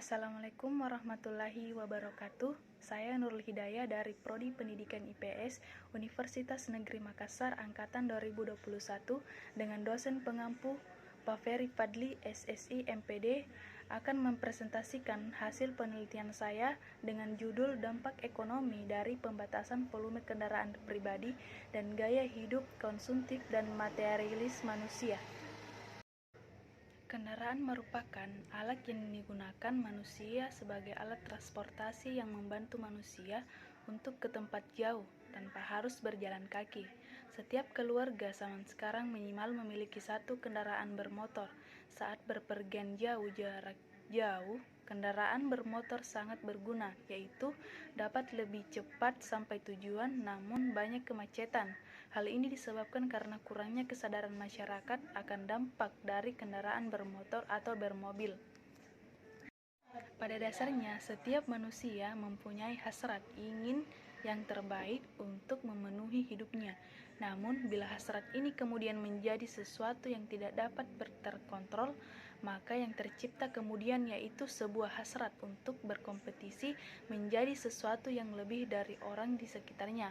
Assalamualaikum warahmatullahi wabarakatuh. Saya Nurul Hidayah dari Prodi Pendidikan IPS Universitas Negeri Makassar Angkatan 2021 dengan dosen pengampu Pak Ferry Fadli, SSI MPD, akan mempresentasikan hasil penelitian saya dengan judul Dampak Ekonomi dari Pembatasan Volume Kendaraan Pribadi dan Gaya Hidup Konsumtif dan Materialis Manusia. Kendaraan merupakan alat yang digunakan manusia sebagai alat transportasi yang membantu manusia untuk ke tempat jauh tanpa harus berjalan kaki. Setiap keluarga zaman sekarang minimal memiliki satu kendaraan bermotor. Saat berpergian jarak jauh, kendaraan bermotor sangat berguna, yaitu dapat lebih cepat sampai tujuan namun banyak kemacetan. Hal ini disebabkan karena kurangnya kesadaran masyarakat akan dampak dari kendaraan bermotor atau bermobil. Pada dasarnya, setiap manusia mempunyai hasrat ingin yang terbaik untuk memenuhi hidupnya. Namun, bila hasrat ini kemudian menjadi sesuatu yang tidak dapat terkontrol, maka yang tercipta kemudian yaitu sebuah hasrat untuk berkompetisi menjadi sesuatu yang lebih dari orang di sekitarnya,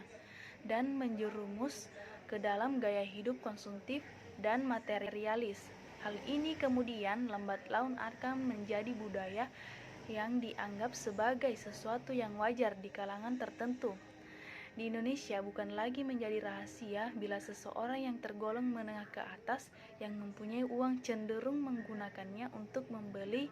dan menjerumus ke dalam gaya hidup konsumtif dan materialis. Hal ini kemudian lambat laun akan menjadi budaya yang dianggap sebagai sesuatu yang wajar di kalangan tertentu. Di Indonesia bukan lagi menjadi rahasia bila seseorang yang tergolong menengah ke atas yang mempunyai uang cenderung menggunakannya untuk membeli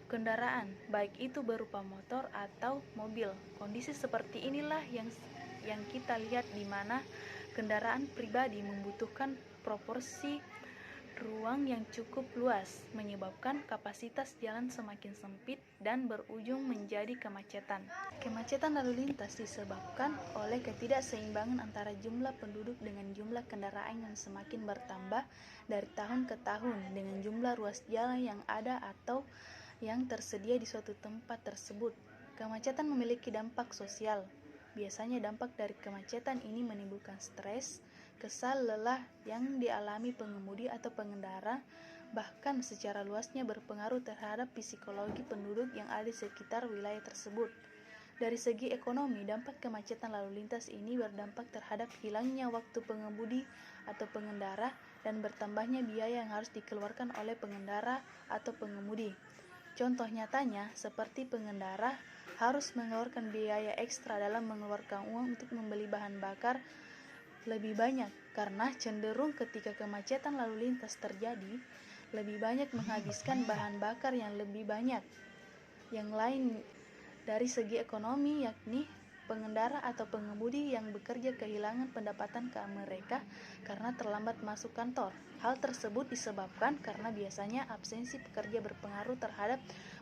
kendaraan, baik itu berupa motor atau mobil. Kondisi seperti inilah yang kita lihat di mana kendaraan pribadi membutuhkan proporsi ruang yang cukup luas, menyebabkan kapasitas jalan semakin sempit dan berujung menjadi kemacetan. Kemacetan lalu lintas disebabkan oleh ketidakseimbangan antara jumlah penduduk dengan jumlah kendaraan yang semakin bertambah dari tahun ke tahun dengan jumlah ruas jalan yang ada atau yang tersedia di suatu tempat tersebut. Kemacetan memiliki dampak sosial. Biasanya dampak dari kemacetan ini menimbulkan stres, kesal, lelah yang dialami pengemudi atau pengendara, bahkan secara luasnya berpengaruh terhadap psikologi penduduk yang ada di sekitar wilayah tersebut. Dari segi ekonomi, dampak kemacetan lalu lintas ini berdampak terhadap hilangnya waktu pengemudi atau pengendara dan bertambahnya biaya yang harus dikeluarkan oleh pengendara atau pengemudi. Contoh nyatanya, seperti pengendara harus mengeluarkan biaya ekstra dalam mengeluarkan uang untuk membeli bahan bakar lebih banyak, karena cenderung ketika kemacetan lalu lintas terjadi, lebih banyak menghabiskan bahan bakar yang lebih banyak. Yang lain dari segi ekonomi, yakni pengendara atau pengemudi yang bekerja kehilangan pendapatan ke mereka karena terlambat masuk kantor. Hal tersebut disebabkan karena biasanya absensi pekerja berpengaruh terhadap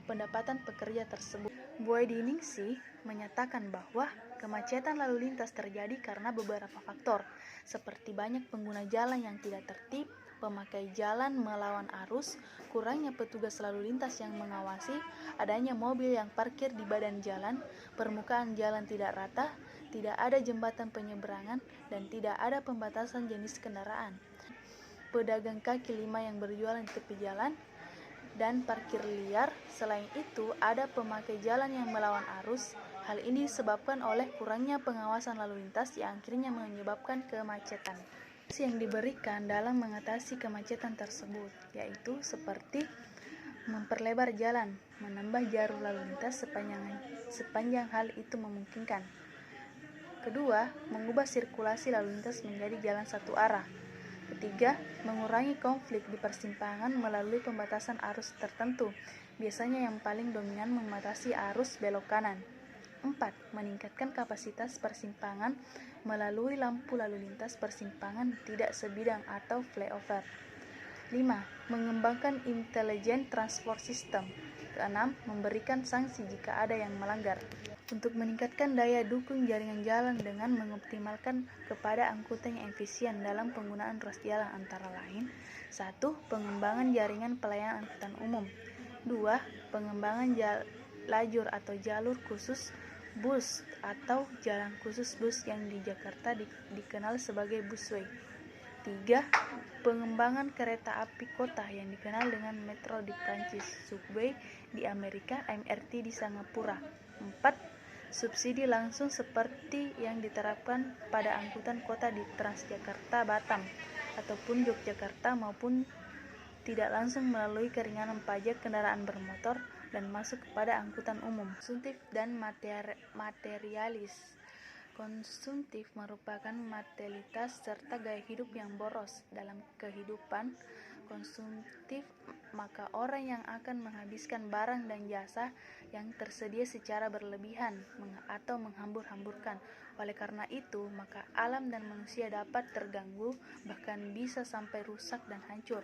pendapatan pekerja tersebut. Boydi Ningsih menyatakan bahwa kemacetan lalu lintas terjadi karena beberapa faktor, seperti banyak pengguna jalan yang tidak tertib, pemakai jalan melawan arus, kurangnya petugas lalu lintas yang mengawasi, adanya mobil yang parkir di badan jalan, permukaan jalan tidak rata, tidak ada jembatan penyeberangan, dan tidak ada pembatasan jenis kendaraan. Pedagang kaki lima yang berjualan di tepi jalan, dan parkir liar. Selain itu, ada pemakai jalan yang melawan arus. Hal ini disebabkan oleh kurangnya pengawasan lalu lintas yang akhirnya menyebabkan kemacetan. Yang diberikan dalam mengatasi kemacetan tersebut, yaitu seperti memperlebar jalan, menambah jalur lalu lintas sepanjang hal itu memungkinkan. Kedua, mengubah sirkulasi lalu lintas menjadi jalan satu arah. Ketiga, mengurangi konflik di persimpangan melalui pembatasan arus tertentu, biasanya yang paling dominan membatasi arus belok kanan. 4. Meningkatkan kapasitas persimpangan melalui lampu lalu lintas persimpangan tidak sebidang atau flyover. 5. Mengembangkan intelligent transport system. 6. Memberikan sanksi jika ada yang melanggar. Untuk meningkatkan daya dukung jaringan jalan dengan mengoptimalkan kepada angkutan yang efisien dalam penggunaan ruas jalan antara lain: 1. Pengembangan jaringan pelayanan angkutan umum. 2. Pengembangan lajur atau jalur khusus bus atau jalan khusus bus yang di Jakarta dikenal sebagai busway. 3. Pengembangan kereta api kota yang dikenal dengan metro di Prancis, subway di Amerika, MRT di Singapura. 4. Subsidi langsung seperti yang diterapkan pada angkutan kota di Transjakarta Batam ataupun Yogyakarta, maupun tidak langsung melalui keringanan pajak kendaraan bermotor dan masuk kepada angkutan umum. Konsumtif dan materialis. Konsumtif merupakan materialitas serta gaya hidup yang boros. Dalam kehidupan konsumtif, maka orang yang akan menghabiskan barang dan jasa yang tersedia secara berlebihan atau menghambur-hamburkan. Oleh karena itu, maka alam dan manusia dapat terganggu, bahkan bisa sampai rusak dan hancur.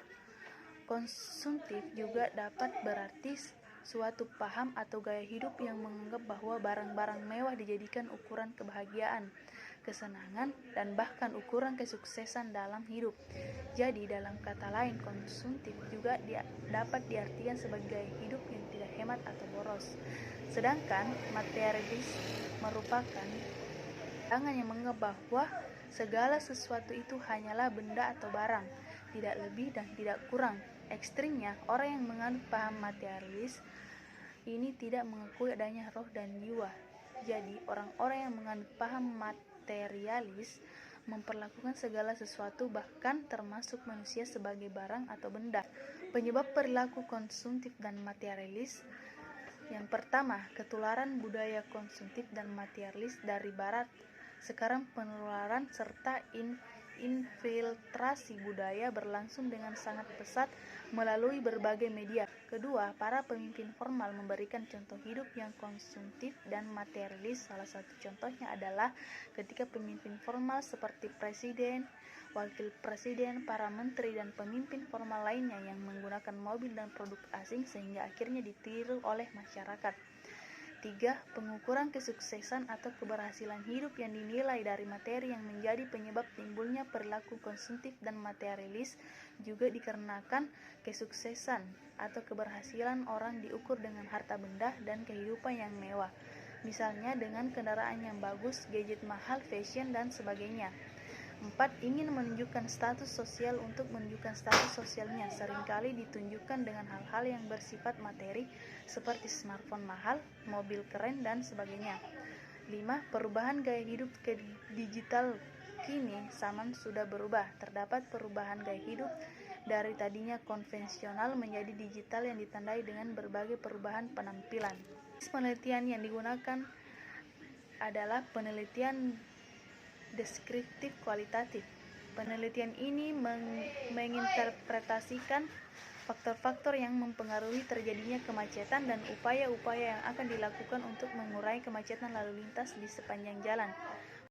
Konsumtif juga dapat berarti suatu paham atau gaya hidup yang menganggap bahwa barang-barang mewah dijadikan ukuran kebahagiaan, kesenangan, dan bahkan ukuran kesuksesan dalam hidup. Jadi, dalam kata lain, konsumtif juga dapat diartikan sebagai gaya hidup yang tidak hemat atau boros. Sedangkan materialis merupakan pandangan yang menganggap bahwa segala sesuatu itu hanyalah benda atau barang, tidak lebih dan tidak kurang. Ekstrimnya, orang yang menganut paham materialis ini tidak mengakui adanya roh dan jiwa. Jadi, orang-orang yang menganut paham materialis memperlakukan segala sesuatu, bahkan termasuk manusia, sebagai barang atau benda. Penyebab perilaku konsumtif dan materialis. Yang pertama, ketularan budaya konsumtif dan materialis dari barat. Sekarang penularan serta infiltrasi budaya berlangsung dengan sangat pesat melalui berbagai media. Kedua, para pemimpin formal memberikan contoh hidup yang konsumtif dan materialis. Salah satu contohnya adalah ketika pemimpin formal seperti presiden, wakil presiden, para menteri, dan pemimpin formal lainnya yang menggunakan mobil dan produk asing sehingga akhirnya ditiru oleh masyarakat. 3. Pengukuran kesuksesan atau keberhasilan hidup yang dinilai dari materi yang menjadi penyebab timbulnya perilaku konsumtif dan materialis juga dikarenakan kesuksesan atau keberhasilan orang diukur dengan harta benda dan kehidupan yang mewah, misalnya dengan kendaraan yang bagus, gadget mahal, fashion, dan sebagainya. 4. Ingin menunjukkan status sosial. Untuk menunjukkan status sosialnya seringkali ditunjukkan dengan hal-hal yang bersifat materi seperti smartphone mahal, mobil keren, dan sebagainya. 5. Perubahan gaya hidup ke digital. Kini zaman sudah berubah. Terdapat perubahan gaya hidup dari tadinya konvensional menjadi digital yang ditandai dengan berbagai perubahan penampilan. Penelitian yang digunakan adalah penelitian deskriptif kualitatif. Penelitian ini menginterpretasikan faktor-faktor yang mempengaruhi terjadinya kemacetan dan upaya-upaya yang akan dilakukan untuk mengurai kemacetan lalu lintas di sepanjang jalan.